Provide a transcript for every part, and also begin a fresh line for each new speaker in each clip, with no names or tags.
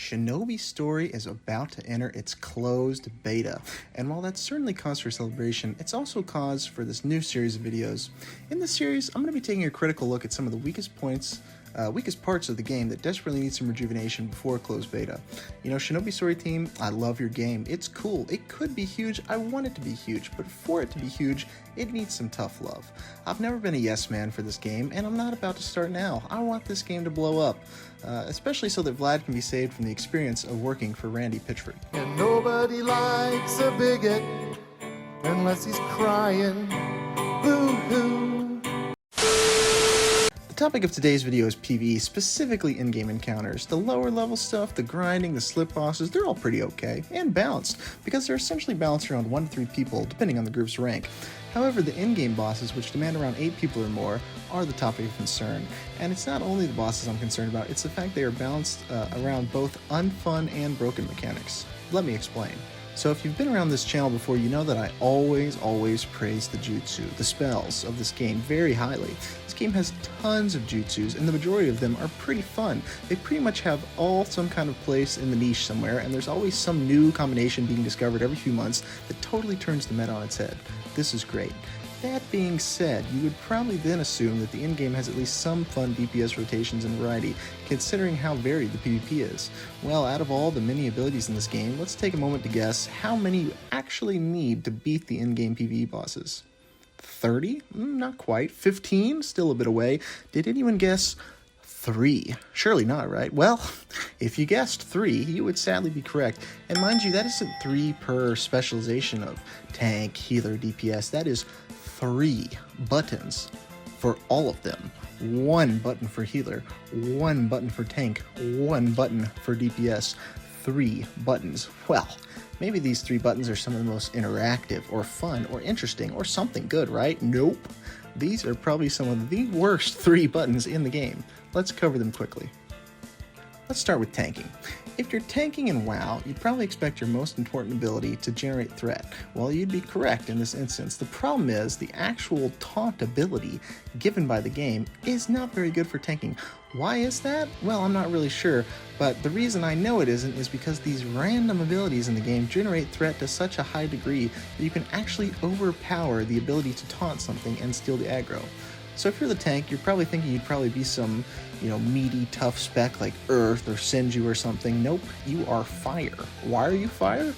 Shinobi Story is about to enter its closed beta, and while that's certainly cause for celebration, it's also cause for this new series of videos. In this series, I'm going to be taking a critical look at some of the weakest parts of the game that desperately need some rejuvenation before a closed beta. You know, Shinobi Story team, I love your game. It's cool. It could be huge. I want it to be huge, but for it to be huge, it needs some tough love. I've never been a yes man for this game, and I'm not about to start now. I want this game to blow up, especially so that Vlad can be saved from the experience of working for Randy Pitchford.
And nobody likes a bigot unless he's crying boo-hoo.
The topic of today's video is PVE, specifically in-game encounters. The lower level stuff, the grinding, the slip bosses, they're all pretty okay, and balanced, because they're essentially balanced around 1 to 3 people, depending on the group's rank. However, the in-game bosses, which demand around 8 people or more, are the topic of concern. And it's not only the bosses I'm concerned about, it's the fact they are balanced around both unfun and broken mechanics. Let me explain. So if you've been around this channel before, you know that I always praise the Jutsu, the spells of this game, very highly. This game has tons of Jutsus, and the majority of them are pretty fun. They pretty much have all some kind of place in the niche somewhere, and there's always some new combination being discovered every few months that totally turns the meta on its head. This is great. That being said, you would probably then assume that the endgame has at least some fun DPS rotations and variety, considering how varied the PvP is. Well, out of all the many abilities in this game, let's take a moment to guess how many you actually need to beat the in-game PvE bosses. 30? Not quite. 15? Still a bit away. Did anyone guess 3? Surely not, right? Well, if you guessed 3, you would sadly be correct. And mind you, that isn't 3 per specialization of tank, healer, DPS. That is 3 buttons for all of them. 1 button for healer, 1 button for tank, 1 button for DPS, 3 buttons. Well, maybe these 3 buttons are some of the most interactive or fun or interesting or something good, right? Nope. These are probably some of the worst 3 buttons in the game. Let's cover them quickly. Let's start with tanking. If you're tanking in WoW, you'd probably expect your most important ability to generate threat. Well, you'd be correct in this instance. The problem is the actual taunt ability given by the game is not very good for tanking. Why is that? Well, I'm not really sure, but the reason I know it isn't is because these random abilities in the game generate threat to such a high degree that you can actually overpower the ability to taunt something and steal the aggro. So if you're the tank, you're probably thinking you'd probably be some, meaty, tough spec like Earth or Senju or something. Nope, you are fire. Why are you fire?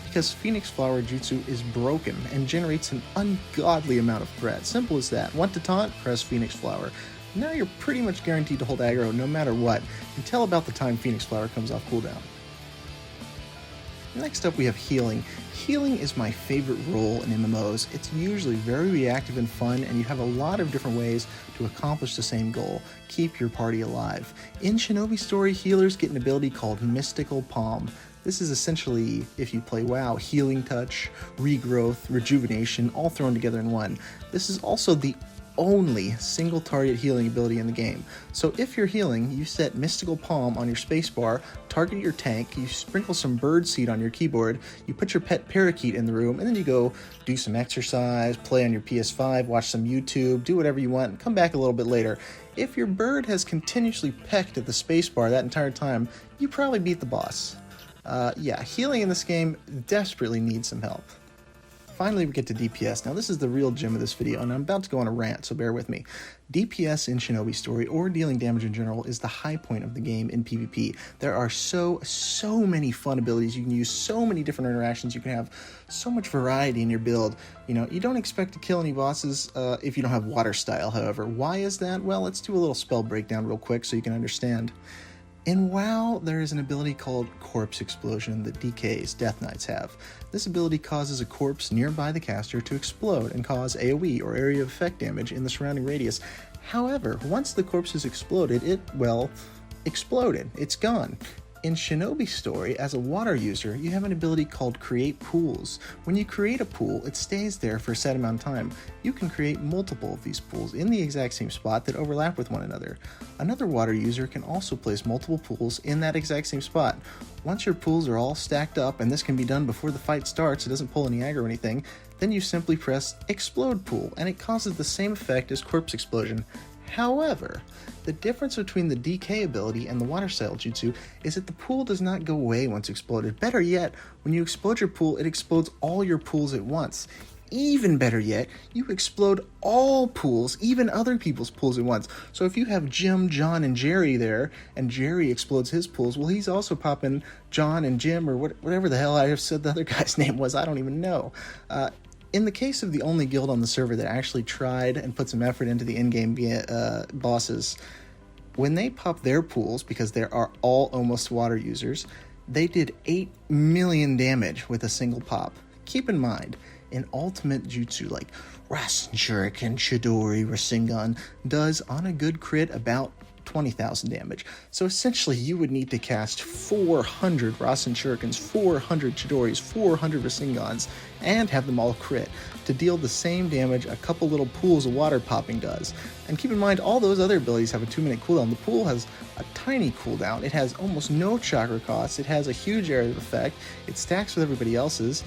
Because Phoenix Flower Jutsu is broken and generates an ungodly amount of threat. Simple as that. Want to taunt? Press Phoenix Flower. Now you're pretty much guaranteed to hold aggro no matter what, until about the time Phoenix Flower comes off cooldown. Next up we have healing. Healing is my favorite role in MMOs. It's usually very reactive and fun, and you have a lot of different ways to accomplish the same goal: keep your party alive. In Shinobi Story, healers get an ability called Mystical Palm. This is essentially, if you play WoW, healing touch, regrowth, rejuvenation, all thrown together in one. This is also the only single target healing ability in the game. So if you're healing, you set Mystical Palm on your spacebar, target your tank, you sprinkle some bird seed on your keyboard, you put your pet parakeet in the room, and then you go do some exercise, play on your PS5, watch some YouTube, do whatever you want, and come back a little bit later. If your bird has continuously pecked at the spacebar that entire time, you probably beat the boss. Yeah, healing in this game desperately needs some help. Finally, we get to DPS. Now, this is the real gem of this video, and I'm about to go on a rant, so bear with me. DPS in Shinobi Story, or dealing damage in general, is the high point of the game in PvP. There are so many fun abilities. You can use so many different interactions. You can have so much variety in your build. You don't expect to kill any bosses if you don't have water style, however. Why is that? Well, let's do a little spell breakdown real quick so you can understand. In WoW, there is an ability called Corpse Explosion that DK's Death Knights have. This ability causes a corpse nearby the caster to explode and cause AoE, or area of effect damage, in the surrounding radius. However, once the corpse is exploded, exploded. It's gone. In Shinobi Story, as a water user, you have an ability called Create Pools. When you create a pool, it stays there for a set amount of time. You can create multiple of these pools in the exact same spot that overlap with one another. Another water user can also place multiple pools in that exact same spot. Once your pools are all stacked up, and this can be done before the fight starts, it doesn't pull any aggro or anything, then you simply press Explode Pool, and it causes the same effect as Corpse Explosion. However, the difference between the DK ability and the water style jutsu is that the pool does not go away once exploded. Better yet, when you explode your pool, it explodes all your pools at once. Even better yet, you explode all pools, even other people's pools at once. So if you have Jim, John, and Jerry there, and Jerry explodes his pools, well, he's also popping John and Jim, or whatever the hell I have said the other guy's name was, I don't even know. In the case of the only guild on the server that actually tried and put some effort into the in-game bosses, when they pop their pools, because they are all almost water users, they did 8 million damage with a single pop. Keep in mind, an ultimate jutsu like Rasen Shuriken, Chidori, Rasengan does on a good crit about 20,000 damage. So essentially you would need to cast 400 Rasen Shurikens, 400 Chidoris, 400 Rasengans, and have them all crit to deal the same damage a couple little pools of water popping does. And keep in mind, all those other abilities have a 2-minute cooldown. The pool has a tiny cooldown. It has almost no chakra cost. It has a huge area of effect. It stacks with everybody else's.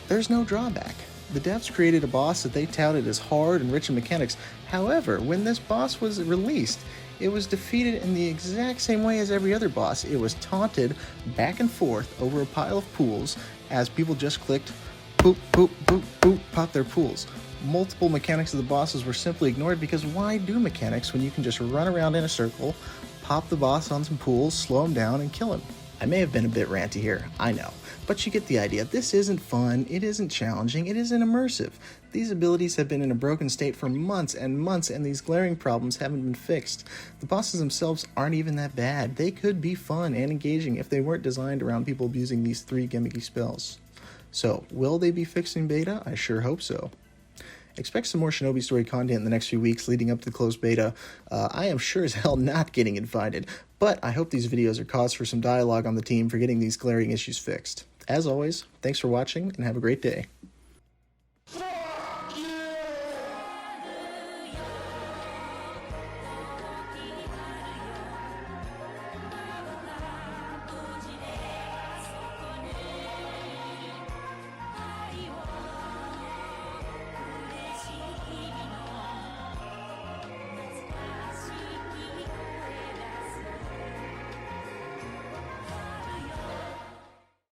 There's no drawback. The devs created a boss that they touted as hard and rich in mechanics. However, when this boss was released, it was defeated in the exact same way as every other boss. It was taunted back and forth over a pile of pools as people just clicked boop, boop, boop, boop, pop their pools. Multiple mechanics of the bosses were simply ignored because why do mechanics when you can just run around in a circle, pop the boss on some pools, slow him down, and kill him? I may have been a bit ranty here, I know, but you get the idea. This isn't fun, it isn't challenging, it isn't immersive. These abilities have been in a broken state for months and months, and these glaring problems haven't been fixed. The bosses themselves aren't even that bad. They could be fun and engaging if they weren't designed around people abusing these 3 gimmicky spells. So, will they be fixed in beta? I sure hope so. Expect some more Shinobi Story content in the next few weeks leading up to the closed beta. I am sure as hell not getting invited, but I hope these videos are cause for some dialogue on the team for getting these glaring issues fixed. As always, thanks for watching and have a great day.